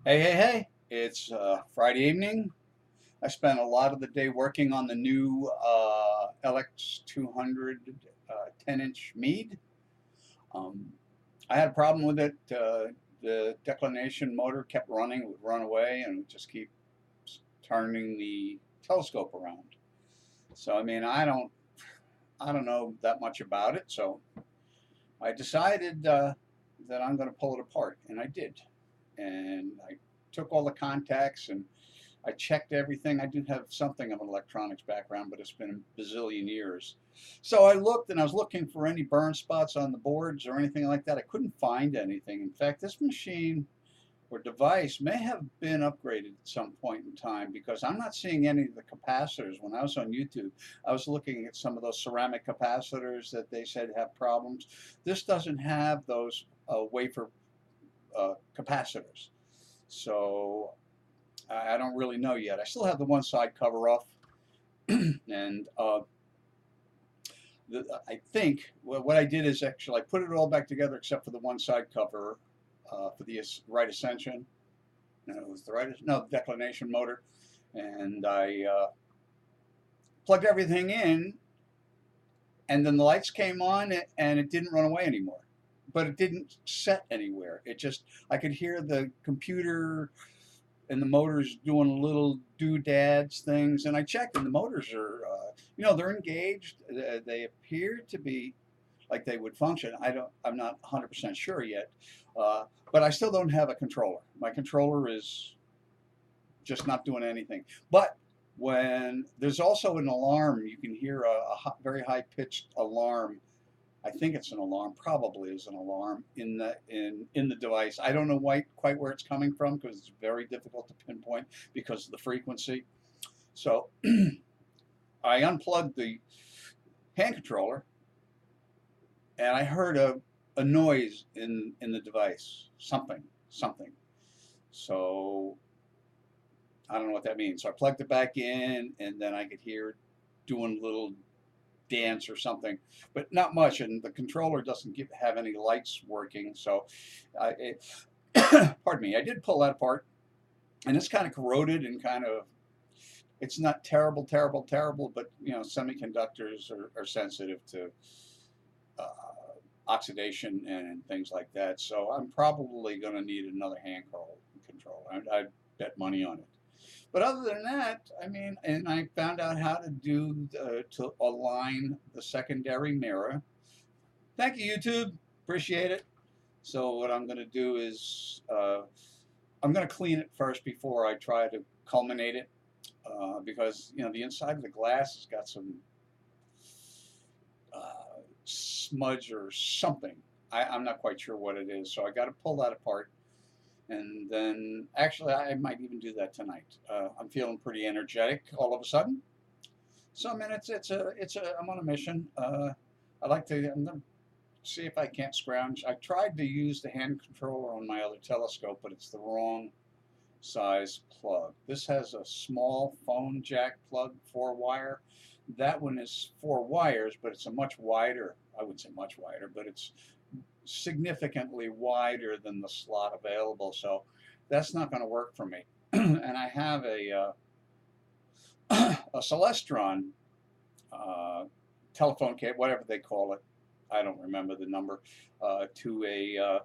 Hey, hey, hey! It's Friday evening. I spent a lot of the day working on the new LX200 10-inch Mead. Um, I had a problem with it. The declination motor kept running, it would run away, and it would just keep turning the telescope around. So, I mean, I don't know that much about it. So I decided that I'm going to pull it apart, and I did. And I took all the contacts and I checked everything. I do have something of an electronics background, but it's been a bazillion years. So I looked and I was looking for any burn spots on the boards or anything like that. I couldn't find anything. In fact, this machine or device may have been upgraded at some point in time because I'm not seeing any of the capacitors. When I was on YouTube, I was looking at some of those ceramic capacitors that they said have problems. This doesn't have those wafer capacitors. So I don't really know yet. I still have the one side cover off, and I think what I did is actually I put it all back together except for the one side cover for the right ascension. No, it was the right no declination motor, and I plugged everything in, and then the lights came on, and it didn't run away anymore. But it didn't set anywhere. It just I could hear the computer and the motors doing little doodads things. And I checked, and the motors are, they're engaged. They appear to be like they would function. I'm not 100% sure yet, but I still don't have a controller. My controller is just not doing anything. But when there's also an alarm, you can hear a very high pitched alarm. I think it's an alarm, probably is an alarm in the device. I don't know quite where it's coming from because it's very difficult to pinpoint because of the frequency. So I unplugged the hand controller and I heard a noise in the device, something. So I don't know what that means. So I plugged it back in and then I could hear it doing little dance or something, but not much. And the controller doesn't have any lights working. So, pardon me, I did pull that apart, and it's kind of corroded and kind of. It's not terrible, but semiconductors are sensitive to uh, oxidation and things like that. So I'm probably going to need another hand controller. I bet money on it. But other than that, I mean, and I found out how to to align the secondary mirror. Thank you, YouTube. Appreciate it. So what I'm going to do is I'm going to clean it first before I try to culminate it because the inside of the glass has got some smudge or something. I'm not quite sure what it is. So I got to pull that apart. And then, actually, I might even do that tonight. I'm feeling pretty energetic all of a sudden. So I mean, I'm on a mission. I'm gonna see if I can't scrounge. I tried to use the hand controller on my other telescope, but it's the wrong size plug. This has a small phone jack plug, 4 wire. That one is 4 wires, but it's a much wider. I wouldn't say much wider, but it's significantly wider than the slot available. So that's not going to work for me. And I have a Celestron telephone cable, whatever they call it. I don't remember the number, to a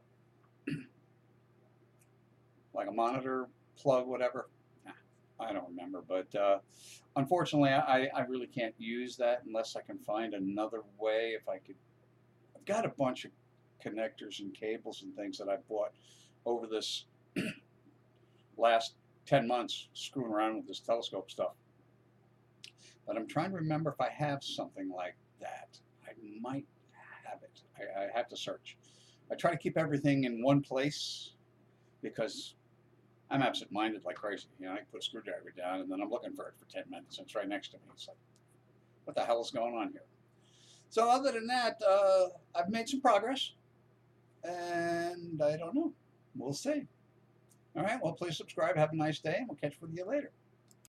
like a monitor plug, whatever. I don't remember, but unfortunately, I really can't use that unless I can find another way. If I could, I've got a bunch of connectors and cables and things that I bought over this last 10 months screwing around with this telescope stuff. But I'm trying to remember if I have something like that. I might have it. I have to search. I try to keep everything in one place because I'm absent-minded like crazy. I can put a screwdriver down and then I'm looking for it for 10 minutes and it's right next to me. It's like, what the hell is going on here? So other than that, I've made some progress, and I don't know. We'll see. All right. Well, please subscribe. Have a nice day, and we'll catch up with you later.